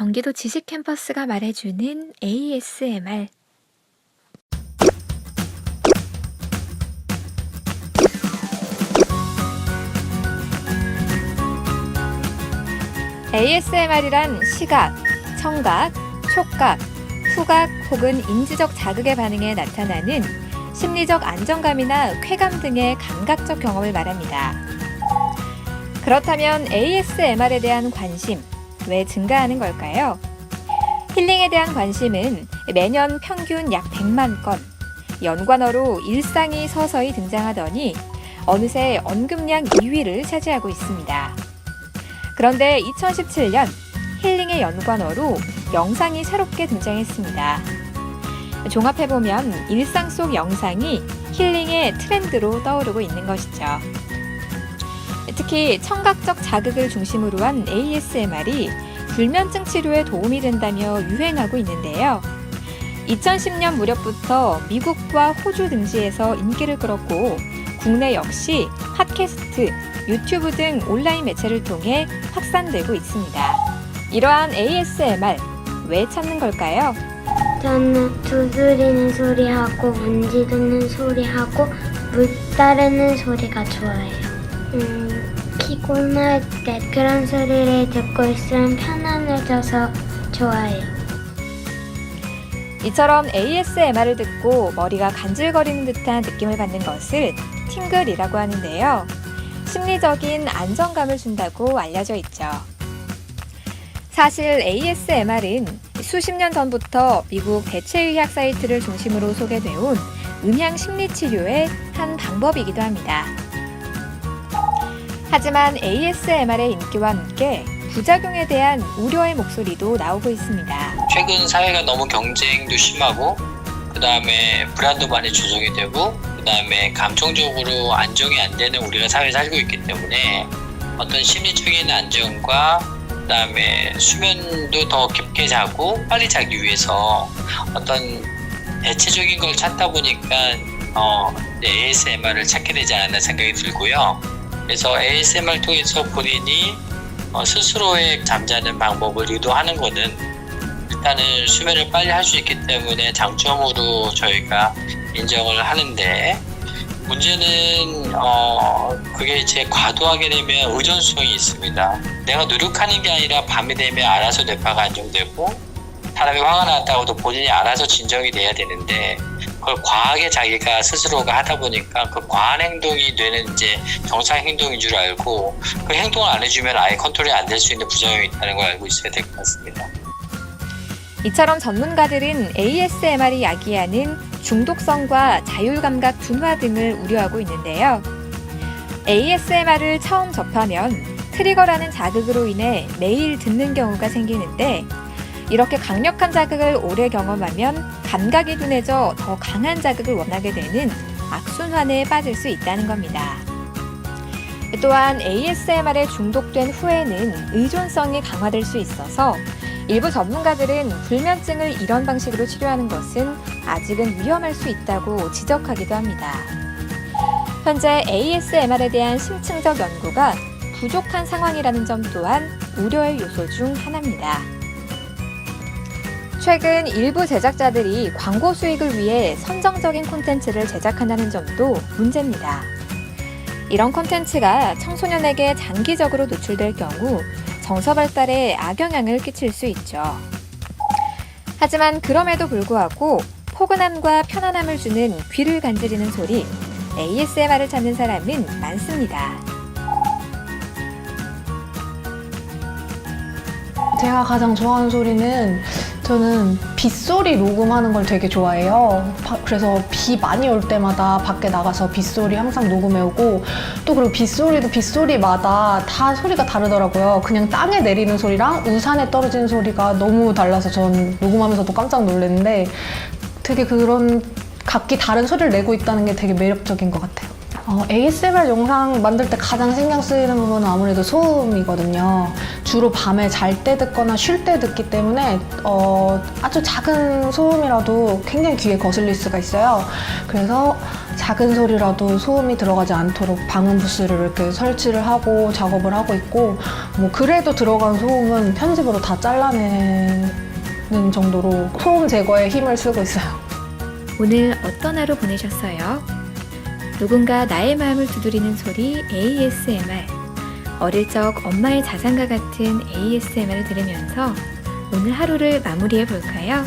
경기도 지식캠퍼스가 말해주는 ASMR. ASMR이란 시각, 청각, 촉각, 후각 혹은 인지적 자극의 반응에 나타나는 심리적 안정감이나 쾌감 등의 감각적 경험을 말합니다. 그렇다면 ASMR에 대한 관심, 왜 증가하는 걸까요? 힐링에 대한 관심은 매년 평균 약 100만 건, 연관어로 일상이 서서히 등장하더니 어느새 언급량 2위를 차지하고 있습니다. 그런데 2017년 힐링의 연관어로 영상이 새롭게 등장했습니다. 종합해보면 일상 속 영상이 힐링의 트렌드로 떠오르고 있는 것이죠. 특히 청각적 자극을 중심으로 한 ASMR이 불면증 치료에 도움이 된다며 유행하고 있는데요. 2010년 무렵부터 미국과 호주 등지에서 인기를 끌었고 국내 역시 팟캐스트, 유튜브 등 온라인 매체를 통해 확산되고 있습니다. 이러한 ASMR, 왜 찾는 걸까요? 저는 두드리는 소리하고 문지르는 소리하고 물 따르는 소리가 좋아요. 피곤할 때 그런 소리를 듣고 있으면 편안해져서 좋아요. 이처럼 ASMR을 듣고 머리가 간질거리는 듯한 느낌을 받는 것을 팅글이라고 하는데요. 심리적인 안정감을 준다고 알려져 있죠. 사실 ASMR은 수십 년 전부터 미국 대체의학 사이트를 중심으로 소개되어 온 음향 심리치료의 한 방법이기도 합니다. 하지만 ASMR의 인기와 함께 부작용에 대한 우려의 목소리도 나오고 있습니다. 최근 사회가 너무 경쟁도 심하고 그 다음에 불안도 많이 조성이 되고 그 다음에 감정적으로 안정이 안 되는 우리가 사회에 살고 있기 때문에 어떤 심리적인 안정과 그 다음에 수면도 더 깊게 자고 빨리 자기 위해서 어떤 대체적인 걸 찾다 보니까 ASMR을 찾게 되지 않았나 생각이 들고요. 그래서 ASMR 통해서 본인이 스스로의 잠자는 방법을 유도하는 것은 일단은 수면을 빨리 할 수 있기 때문에 장점으로 저희가 인정을 하는데, 문제는 그게 이제 과도하게 되면 의존성이 있습니다. 내가 노력하는 게 아니라 밤이 되면 알아서 뇌파가 안정되고 사람이 화가 났다고도 본인이 알아서 진정이 돼야 되는데 그걸 과하게 자기가 스스로가 하다 보니까 그 과한 행동이 뇌는 이제 정상 행동인 줄 알고 그 행동을 안 해주면 아예 컨트롤이 안 될 수 있는 부작용이 있다는 걸 알고 있어야 될 것 같습니다. 이처럼 전문가들은 ASMR이 야기하는 중독성과 자율감각 둔화 등을 우려하고 있는데요. ASMR을 처음 접하면 트리거라는 자극으로 인해 매일 듣는 경우가 생기는데, 이렇게 강력한 자극을 오래 경험하면 감각이 둔해져 더 강한 자극을 원하게 되는 악순환에 빠질 수 있다는 겁니다. 또한 ASMR에 중독된 후에는 의존성이 강화될 수 있어서 일부 전문가들은 불면증을 이런 방식으로 치료하는 것은 아직은 위험할 수 있다고 지적하기도 합니다. 현재 ASMR에 대한 심층적 연구가 부족한 상황이라는 점 또한 우려의 요소 중 하나입니다. 최근 일부 제작자들이 광고 수익을 위해 선정적인 콘텐츠를 제작한다는 점도 문제입니다. 이런 콘텐츠가 청소년에게 장기적으로 노출될 경우 정서 발달에 악영향을 끼칠 수 있죠. 하지만 그럼에도 불구하고 포근함과 편안함을 주는 귀를 간지리는 소리, ASMR을 찾는 사람은 많습니다. 제가 가장 좋아하는 소리는, 저는 빗소리 녹음하는 걸 되게 좋아해요. 그래서 비 많이 올 때마다 밖에 나가서 빗소리 항상 녹음해오고, 또 그리고 빗소리도 빗소리마다 다 소리가 다르더라고요. 그냥 땅에 내리는 소리랑 우산에 떨어지는 소리가 너무 달라서 전 녹음하면서도 깜짝 놀랐는데, 되게 그런 각기 다른 소리를 내고 있다는 게 되게 매력적인 것 같아요. ASMR 영상 만들 때 가장 신경 쓰이는 부분은 아무래도 소음이거든요. 주로 밤에 잘 때 듣거나 쉴 때 듣기 때문에 아주 작은 소음이라도 굉장히 귀에 거슬릴 수가 있어요. 그래서 작은 소리라도 소음이 들어가지 않도록 방음 부스를 이렇게 설치를 하고 작업을 하고 있고, 뭐 그래도 들어간 소음은 편집으로 다 잘라내는 정도로 소음 제거에 힘을 쓰고 있어요. 오늘 어떤 하루 보내셨어요? 누군가 나의 마음을 두드리는 소리 ASMR. 어릴 적 엄마의 자장가 같은 ASMR을 들으면서 오늘 하루를 마무리해 볼까요?